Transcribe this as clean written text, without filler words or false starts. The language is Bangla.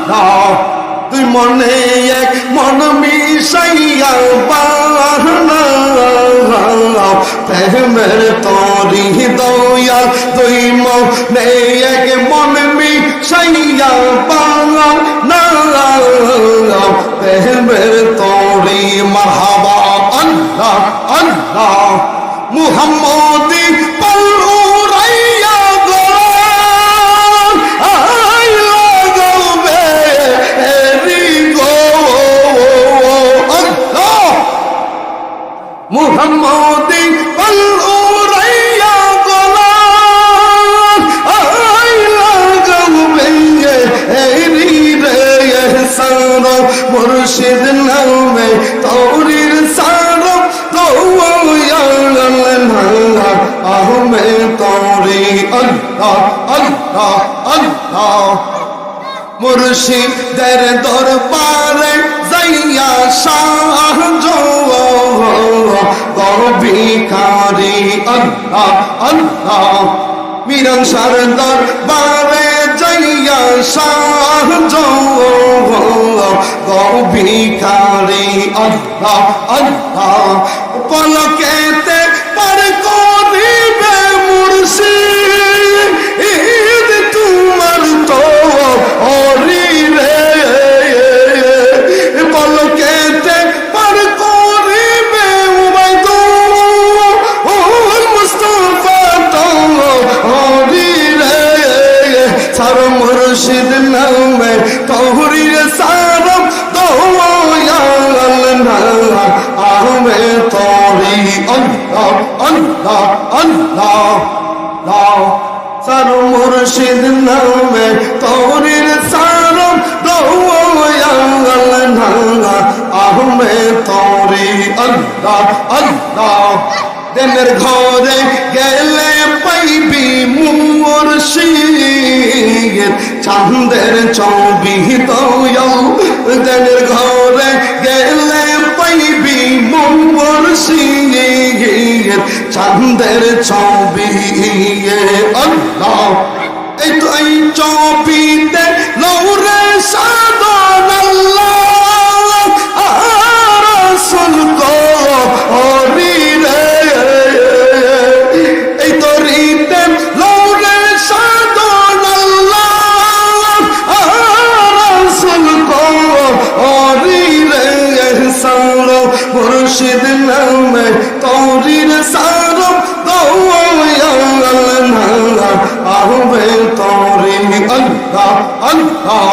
আল্লাহ তুই মনে এক মন মিশাইয়া বানাও প্রেমের তরি দয়াল তুই মনে এক মন মিশাইয়া বানাও প্রেমের তরি মারহাবা আল্লাহ আল্লাহ মুহাম্মদি পলুরাইয়া গোলাম আই লাগবে এরি গো আল্লাহ মুহাম্মদি পলুরাইয়া গোলাম আই লাগবে এরি রে সার মুর্শিদ নামে তৌরির সার আহমে তৌরি আল্লাহ আল্লাহ আল্লাহ মুর্শিদের দরবারে যাইয়া শাহ গর্বিকারী আল্লাহ আল্লাহ মিরন সার দরবারে যাইয়া শাহ গর্বিকারী আল্লাহ আল্লাহ পলকেতে পার করিবে মুর্শিদ তোমার তো ওরি রে পলকেতে পার করিবে উবাইদুল মুস্তাফা তো ওরি রে সার মুর্শিদ নামে তৌরির সারম দয়াল আহমে তৌরি আল্লাহ আল্লাহ আল্লাহ সার মুর্শিদ নামে তৌরির সারম দয়াল আহমে তৌরি আল্লাহ আল্লাহ দেনের ঘরে গেলে পাইবি মুর্শিদ চাঁদের ছবি দয়াল দেনের ঘরে গেলে পাইবি মুর্শিদ চাঁদের ছবি আল্লাহ এই তো এই ছবিতে লৌরে সাধন আল্লাহ আর রাসূল গো ওরি রে এই তো রীতে লৌরে সাধন আল্লাহ আর রাসূল গো ওরি রে সার মুর্শিদ নামে তৌরির সার দয়াল আহমে তৌরি আল্লাহ আল্লাহ